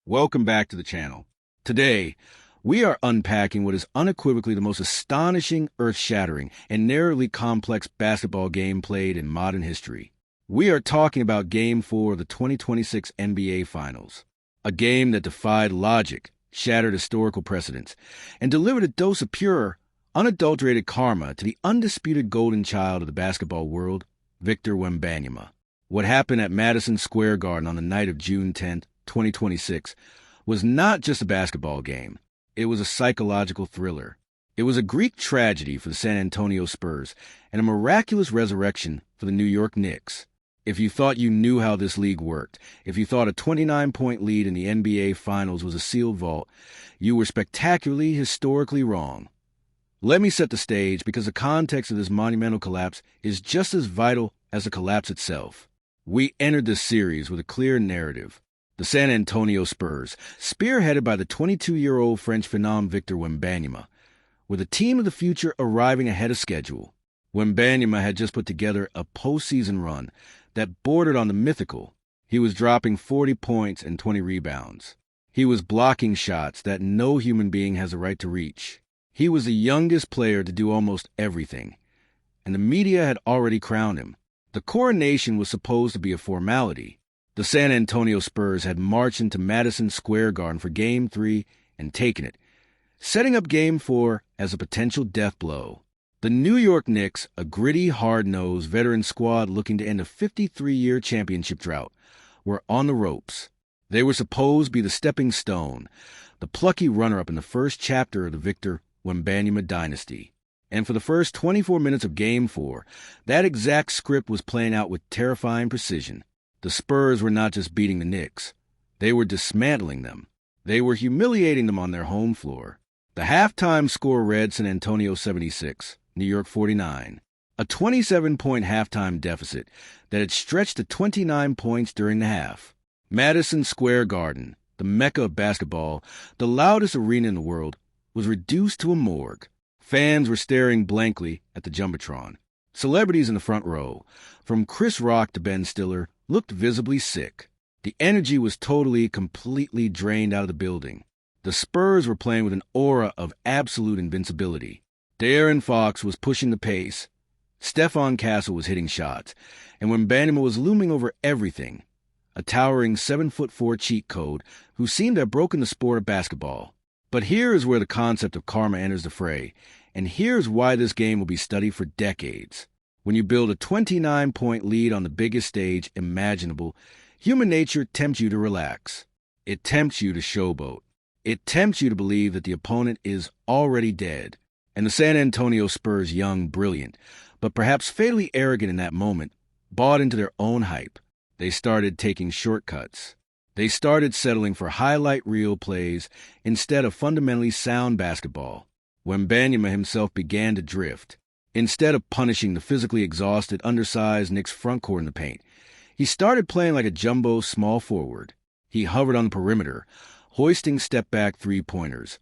Welcome back to the channel. Today, we are unpacking what is unequivocally the most astonishing, earth-shattering, and narrowly complex basketball game played in modern history. We are talking about Game 4 of the 2026 NBA Finals, a game that defied logic, shattered historical precedents, and delivered a dose of pure, unadulterated karma to the undisputed golden child of the basketball world, Victor Wembanyama. What happened at Madison Square Garden on the night of June 10th, 2026, was not just a basketball game. It was a psychological thriller. It was a Greek tragedy for the San Antonio Spurs and a miraculous resurrection for the New York Knicks. If you thought you knew how this league worked, if you thought a 29-point lead in the NBA Finals was a sealed vault, you were spectacularly, historically wrong. Let me set the stage, because the context of this monumental collapse is just as vital as the collapse itself. We entered this series with a clear narrative. The San Antonio Spurs, spearheaded by the 22-year-old French phenom Victor Wembanyama, were the team of the future arriving ahead of schedule. Wembanyama had just put together a postseason run that bordered on the mythical. He was dropping 40 points and 20 rebounds. He was blocking shots that no human being has a right to reach. He was the youngest player to do almost everything, and the media had already crowned him. The coronation was supposed to be a formality. The San Antonio Spurs had marched into Madison Square Garden for Game 3 and taken it, setting up Game 4 as a potential death blow. The New York Knicks, a gritty, hard-nosed veteran squad looking to end a 53-year championship drought, were on the ropes. They were supposed to be the stepping stone, the plucky runner-up in the first chapter of the Victor Wembanyama dynasty. And for the first 24 minutes of Game 4, that exact script was playing out with terrifying precision. The Spurs were not just beating the Knicks. They were dismantling them. They were humiliating them on their home floor. The halftime score read San Antonio 76, New York 49. A 27-point halftime deficit that had stretched to 29 points during the half. Madison Square Garden, the mecca of basketball, the loudest arena in the world, was reduced to a morgue. Fans were staring blankly at the Jumbotron. Celebrities in the front row, from Chris Rock to Ben Stiller, looked visibly sick. The energy was completely drained out of the building. The Spurs were playing with an aura of absolute invincibility. De'Aaron Fox was pushing the pace. Stephon Castle was hitting shots, and Wembanyama was looming over everything. A towering 7'4" cheat code who seemed to have broken the sport of basketball. But here is where the concept of karma enters the fray, and here's why this game will be studied for decades. When you build a 29-point lead on the biggest stage imaginable, human nature tempts you to relax. It tempts you to showboat. It tempts you to believe that the opponent is already dead. And the San Antonio Spurs, young, brilliant, but perhaps fatally arrogant in that moment, bought into their own hype. They started taking shortcuts. They started settling for highlight reel plays instead of fundamentally sound basketball. Wembanyama himself began to drift. Instead of punishing the physically exhausted, undersized Knicks frontcourt in the paint, he started playing like a jumbo small forward. He hovered on the perimeter, hoisting step-back three-pointers,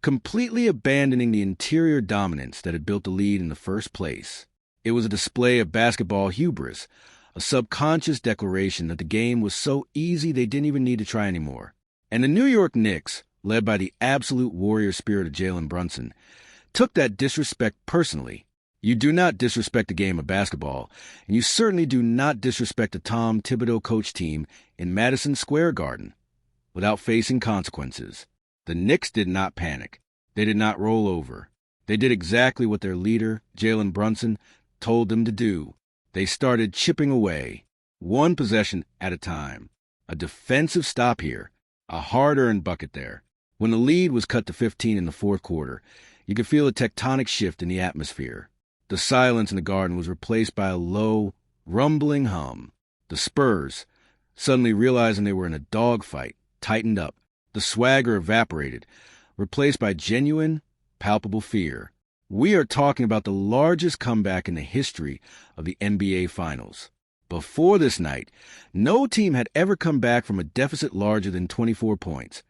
completely abandoning the interior dominance that had built the lead in the first place. It was a display of basketball hubris, a subconscious declaration that the game was so easy they didn't even need to try anymore. And the New York Knicks, led by the absolute warrior spirit of Jalen Brunson, took that disrespect personally. You do not disrespect the game of basketball, and you certainly do not disrespect a Tom Thibodeau-coached team in Madison Square Garden without facing consequences. The Knicks did not panic. They did not roll over. They did exactly what their leader, Jalen Brunson, told them to do. They started chipping away, one possession at a time. A defensive stop here, a hard-earned bucket there. When the lead was cut to 15 in the fourth quarter, you could feel a tectonic shift in the atmosphere. The silence in the Garden was replaced by a low, rumbling hum. The Spurs, suddenly realizing they were in a dogfight, tightened up. The swagger evaporated, replaced by genuine, palpable fear. We are talking about the largest comeback in the history of the NBA Finals. Before this night, no team had ever come back from a deficit larger than 24 points,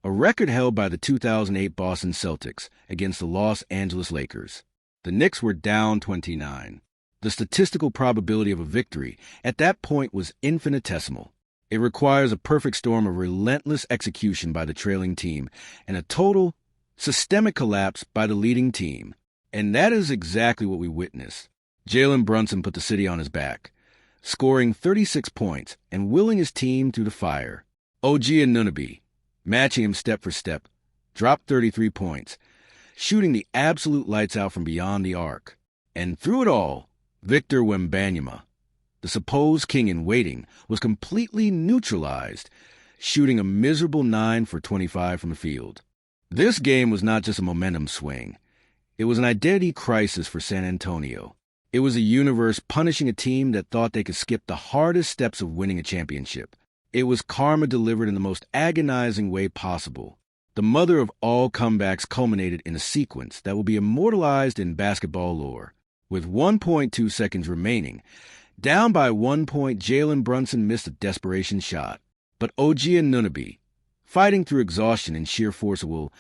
a record held by the 2008 Boston Celtics against the Los Angeles Lakers. The Knicks were down 29. The statistical probability of a victory at that point was infinitesimal. It requires a perfect storm of relentless execution by the trailing team and a total, systemic collapse by the leading team. And that is exactly what we witnessed. Jalen Brunson put the city on his back, scoring 36 points and willing his team through the fire. OG Anunoby, matching him step for step, dropped 33 points, shooting the absolute lights out from beyond the arc. And through it all, Victor Wembanyama, the supposed king-in-waiting, was completely neutralized, shooting a miserable 9 for 25 from the field. This game was not just a momentum swing. It was an identity crisis for San Antonio. It was a universe punishing a team that thought they could skip the hardest steps of winning a championship. It was karma delivered in the most agonizing way possible. The mother of all comebacks culminated in a sequence that will be immortalized in basketball lore. With 1.2 seconds remaining, down by 1 point, Jalen Brunson missed a desperation shot. But OG Anunoby, fighting through exhaustion and sheer force of will,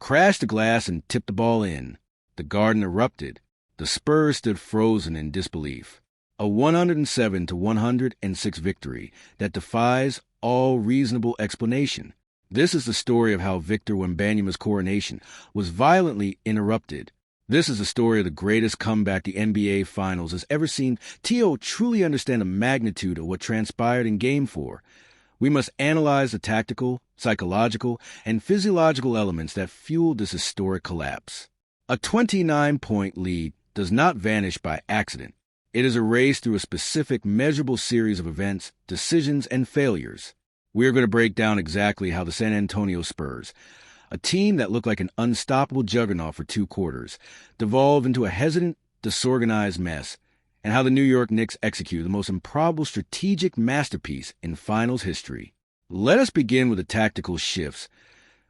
crashed the glass and tipped the ball in. The Garden erupted. The Spurs stood frozen in disbelief. A 107-106 victory that defies all reasonable explanation. This is the story of how Victor Wembanyama's coronation was violently interrupted. This is the story of the greatest comeback the NBA Finals has ever seen. T.O. truly understand the magnitude of what transpired in Game 4. We must analyze the tactical, psychological, and physiological elements that fueled this historic collapse. A 29-point lead does not vanish by accident. It is erased through a specific, measurable series of events, decisions, and failures. We are going to break down exactly how the San Antonio Spurs, a team that looked like an unstoppable juggernaut for 2 quarters, devolved into a hesitant, disorganized mess, and how the New York Knicks executed the most improbable strategic masterpiece in finals history. Let us begin with the tactical shifts,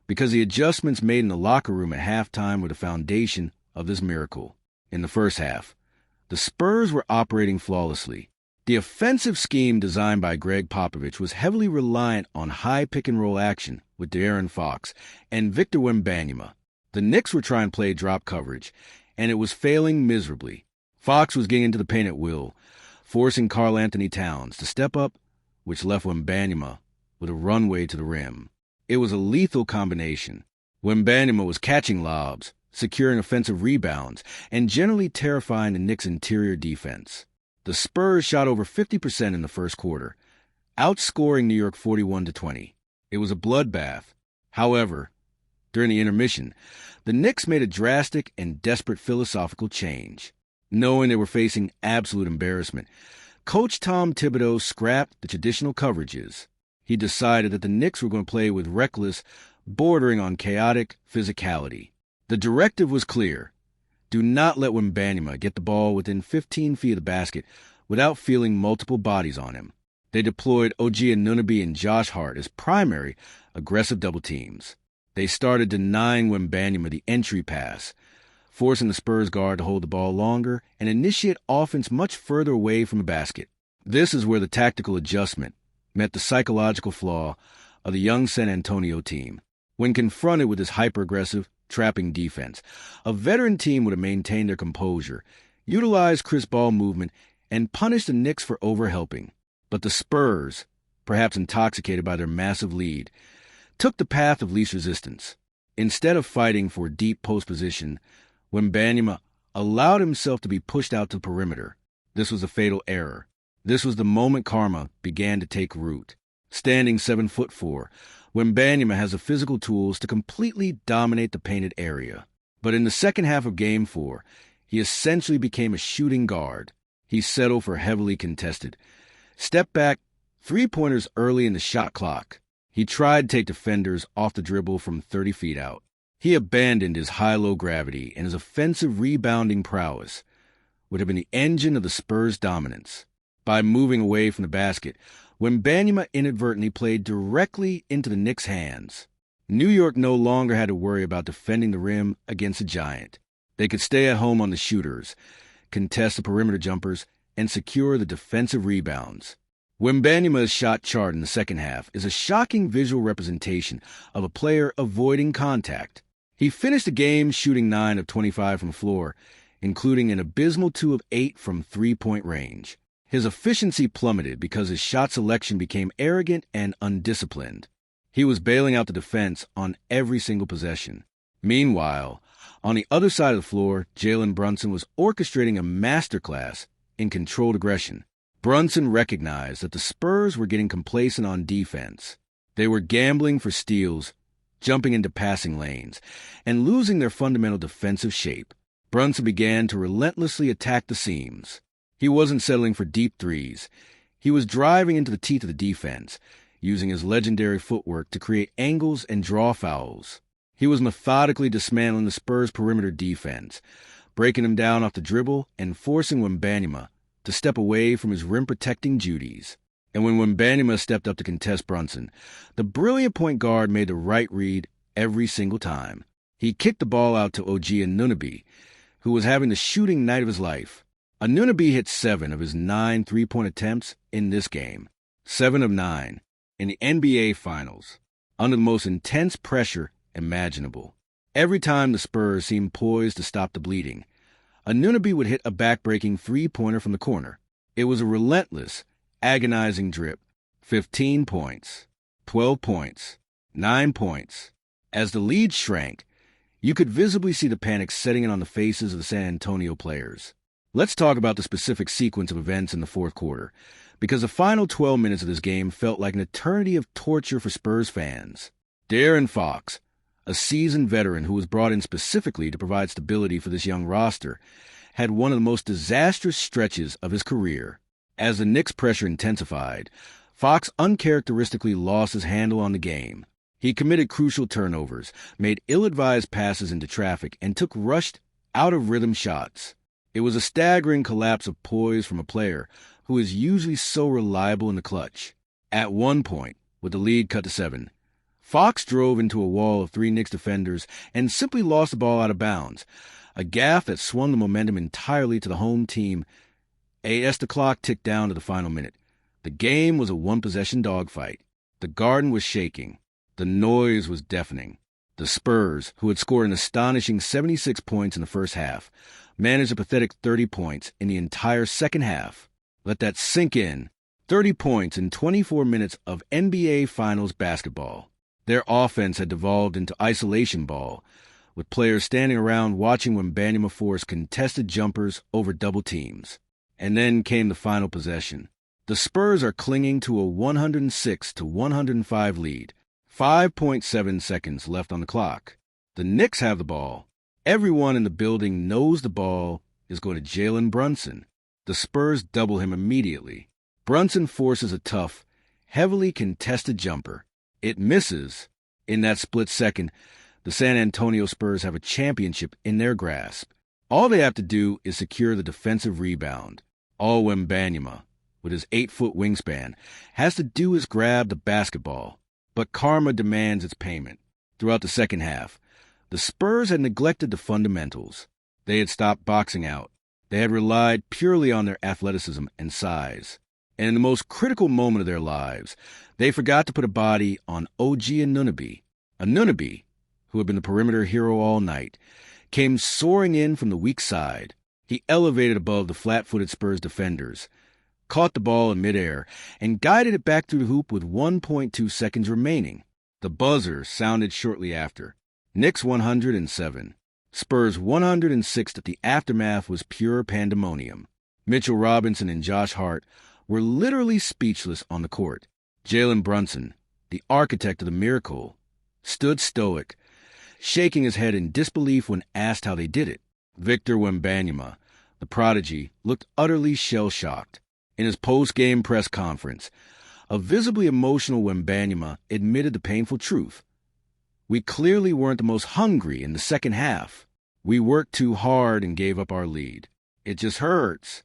because the adjustments made in the locker room at halftime were the foundation of this miracle. In the first half, the Spurs were operating flawlessly. The offensive scheme designed by Greg Popovich was heavily reliant on high pick-and-roll action with De'Aaron Fox and Victor Wembanyama. The Knicks were trying to play drop coverage, and it was failing miserably. Fox was getting into the paint at will, forcing Karl-Anthony Towns to step up, which left Wembanyama with a runway to the rim. It was a lethal combination. Wembanyama was catching lobs, securing offensive rebounds, and generally terrifying the Knicks' interior defense. The Spurs shot over 50% in the first quarter, outscoring New York 41-20. It was a bloodbath. However, during the intermission, the Knicks made a drastic and desperate philosophical change. Knowing they were facing absolute embarrassment, Coach Tom Thibodeau scrapped the traditional coverages. He decided that the Knicks were going to play with reckless, bordering on chaotic physicality. The directive was clear. Do not let Wembanyama get the ball within 15 feet of the basket without feeling multiple bodies on him. They deployed OG Anunoby and Josh Hart as primary, aggressive double teams. They started denying Wembanyama the entry pass, forcing the Spurs guard to hold the ball longer and initiate offense much further away from the basket. This is where the tactical adjustment met the psychological flaw of the young San Antonio team. When confronted with this hyper-aggressive, trapping defense, a veteran team would have maintained their composure, utilized crisp ball movement, and punished the Knicks for overhelping. But the Spurs, perhaps intoxicated by their massive lead, took the path of least resistance. Instead of fighting for deep post position, Wembanyama allowed himself to be pushed out to the perimeter. This was a fatal error. This was the moment karma began to take root. Standing 7'4", Wembanyama has the physical tools to completely dominate the painted area. But in the second half of Game 4, he essentially became a shooting guard. He settled for heavily contested step-back three-pointers early in the shot clock. He tried to take defenders off the dribble from 30 feet out. He abandoned his high-low gravity, and his offensive rebounding prowess would have been the engine of the Spurs' dominance. By moving away from the basket, Wembanyama inadvertently played directly into the Knicks' hands. New York no longer had to worry about defending the rim against a giant. They could stay at home on the shooters, contest the perimeter jumpers, and secure the defensive rebounds. Wembanyama's shot chart in the second half is a shocking visual representation of a player avoiding contact. He finished the game shooting 9 of 25 from the floor, including an abysmal 2 of 8 from three-point range. His efficiency plummeted because his shot selection became arrogant and undisciplined. He was bailing out the defense on every single possession. Meanwhile, on the other side of the floor, Jalen Brunson was orchestrating a masterclass in controlled aggression. Brunson recognized that the Spurs were getting complacent on defense. They were gambling for steals, jumping into passing lanes, and losing their fundamental defensive shape. Brunson began to relentlessly attack the seams. He wasn't settling for deep threes. He was driving into the teeth of the defense, using his legendary footwork to create angles and draw fouls. He was methodically dismantling the Spurs' perimeter defense, breaking them down off the dribble and forcing Wembanyama to step away from his rim-protecting duties. And when Wembanyama stepped up to contest Brunson, the brilliant point guard made the right read every single time. He kicked the ball out to OG Anunoby, who was having the shooting night of his life. Anunoby hit 7 of his 9 three-point attempts in this game, 7 of 9, in the NBA Finals, under the most intense pressure imaginable. Every time the Spurs seemed poised to stop the bleeding, Anunoby would hit a back-breaking three-pointer from the corner. It was a relentless, agonizing drip. 15 points, 12 points, 9 points. As the lead shrank, you could visibly see the panic setting in on the faces of the San Antonio players. Let's talk about the specific sequence of events in the fourth quarter, because the final 12 minutes of this game felt like an eternity of torture for Spurs fans. De'Aaron Fox, a seasoned veteran who was brought in specifically to provide stability for this young roster, had one of the most disastrous stretches of his career. As the Knicks' pressure intensified, Fox uncharacteristically lost his handle on the game. He committed crucial turnovers, made ill-advised passes into traffic, and took rushed, out-of-rhythm shots. It was a staggering collapse of poise from a player who is usually so reliable in the clutch. At one point, with the lead cut to 7, Fox drove into a wall of 3 Knicks defenders and simply lost the ball out of bounds, a gaffe that swung the momentum entirely to the home team. As the clock ticked down to the final minute, the game was a one-possession dogfight. The Garden was shaking. The noise was deafening. The Spurs, who had scored an astonishing 76 points in the first half, managed a pathetic 30 points in the entire second half. Let that sink in. 30 points in 24 minutes of NBA Finals basketball. Their offense had devolved into isolation ball, with players standing around watching Wembanyama force contested jumpers over double teams. And then came the final possession. The Spurs are clinging to a 106-105 lead. 5.7 seconds left on the clock. The Knicks have the ball. Everyone in the building knows the ball is going to Jalen Brunson. The Spurs double him immediately. Brunson forces a tough, heavily contested jumper. It misses. In that split second, the San Antonio Spurs have a championship in their grasp. All they have to do is secure the defensive rebound. All Wembanyama, with his 8-foot wingspan, has to do is grab the basketball. But karma demands its payment. Throughout the second half, the Spurs had neglected the fundamentals. They had stopped boxing out. They had relied purely on their athleticism and size. And in the most critical moment of their lives, they forgot to put a body on OG Anunoby. Anunoby, who had been the perimeter hero all night, came soaring in from the weak side. He elevated above the flat-footed Spurs defenders, caught the ball in midair, and guided it back through the hoop with 1.2 seconds remaining. The buzzer sounded shortly after. Knicks 107. Spurs 106. That the aftermath was pure pandemonium. Mitchell Robinson and Josh Hart were literally speechless on the court. Jalen Brunson, the architect of the miracle, stood stoic, shaking his head in disbelief when asked how they did it. Victor Wembanyama, the prodigy, looked utterly shell-shocked. In his post-game press conference, a visibly emotional Wembanyama admitted the painful truth. We clearly weren't the most hungry in the second half. We worked too hard and gave up our lead. It just hurts.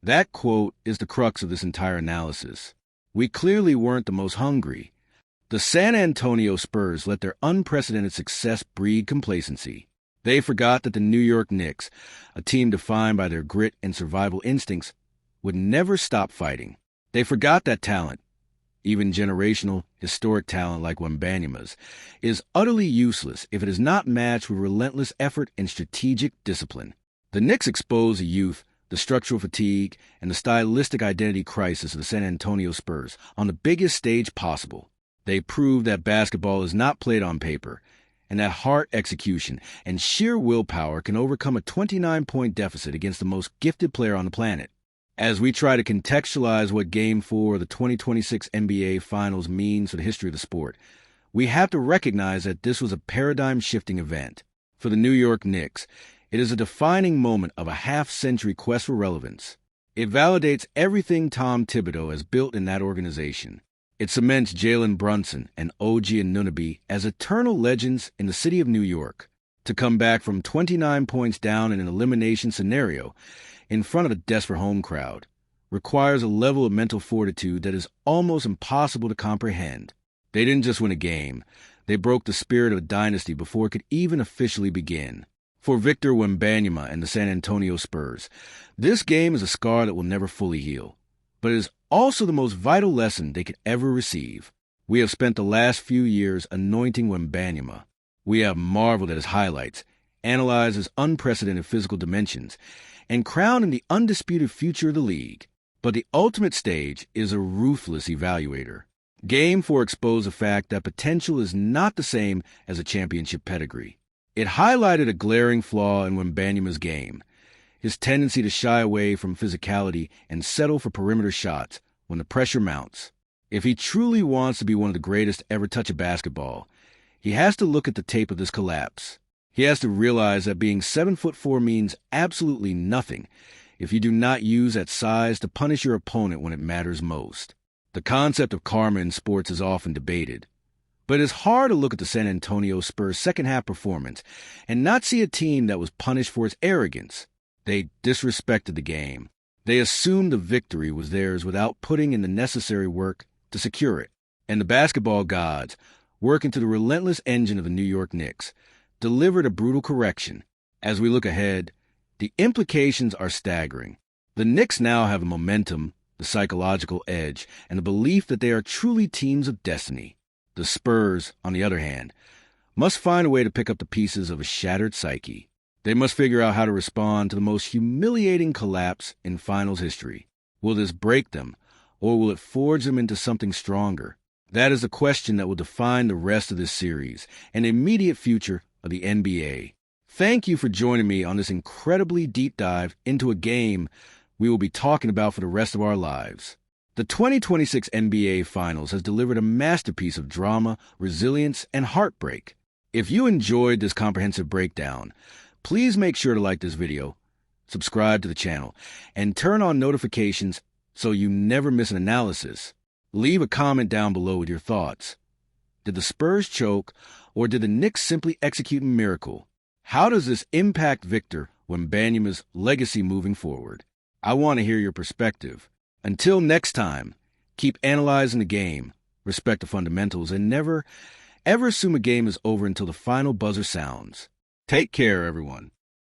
That quote is the crux of this entire analysis. We clearly weren't the most hungry. The San Antonio Spurs let their unprecedented success breed complacency. They forgot that the New York Knicks, a team defined by their grit and survival instincts, would never stop fighting. They forgot that talent, even generational, historic talent like Wembanyama's, is utterly useless if it is not matched with relentless effort and strategic discipline. The Knicks expose a youth the structural fatigue, and the stylistic identity crisis of the San Antonio Spurs on the biggest stage possible. They proved that basketball is not played on paper, and that heart, execution, and sheer willpower can overcome a 29-point deficit against the most gifted player on the planet. As we try to contextualize what Game 4 of the 2026 NBA Finals means for the history of the sport, we have to recognize that this was a paradigm-shifting event. For the New York Knicks, it is a defining moment of a half-century quest for relevance. It validates everything Tom Thibodeau has built in that organization. It cements Jalen Brunson and OG Anunoby as eternal legends in the city of New York. To come back from 29 points down in an elimination scenario in front of a desperate home crowd requires a level of mental fortitude that is almost impossible to comprehend. They didn't just win a game. They broke the spirit of a dynasty before it could even officially begin. For Victor Wembanyama and the San Antonio Spurs, this game is a scar that will never fully heal, but it is also the most vital lesson they could ever receive. We have spent the last few years anointing Wembanyama. We have marveled at his highlights, analyzed his unprecedented physical dimensions, and crowned him the undisputed future of the league. But the ultimate stage is a ruthless evaluator. Game 4 exposed the fact that potential is not the same as a championship pedigree. It highlighted a glaring flaw in Wembanyama's game, his tendency to shy away from physicality and settle for perimeter shots when the pressure mounts. If he truly wants to be one of the greatest to ever touch a basketball, he has to look at the tape of this collapse. He has to realize that being 7'4" means absolutely nothing if you do not use that size to punish your opponent when it matters most. The concept of karma in sports is often debated, but it is hard to look at the San Antonio Spurs' second-half performance and not see a team that was punished for its arrogance. They disrespected the game. They assumed the victory was theirs without putting in the necessary work to secure it. And the basketball gods, working to the relentless engine of the New York Knicks, delivered a brutal correction. As we look ahead, the implications are staggering. The Knicks now have the momentum, the psychological edge, and the belief that they are truly teams of destiny. The Spurs, on the other hand, must find a way to pick up the pieces of a shattered psyche. They must figure out how to respond to the most humiliating collapse in finals history. Will this break them, or will it forge them into something stronger? That is the question that will define the rest of this series and the immediate future of the NBA. Thank you for joining me on this incredibly deep dive into a game we will be talking about for the rest of our lives. The 2026 NBA Finals has delivered a masterpiece of drama, resilience, and heartbreak. If you enjoyed this comprehensive breakdown, please make sure to like this video, subscribe to the channel, and turn on notifications so you never miss an analysis. Leave a comment down below with your thoughts. Did the Spurs choke, or did the Knicks simply execute a miracle? How does this impact Victor Wembanyama's legacy moving forward? I want to hear your perspective. Until next time, keep analyzing the game, respect the fundamentals, and never, ever assume a game is over until the final buzzer sounds. Take care, everyone.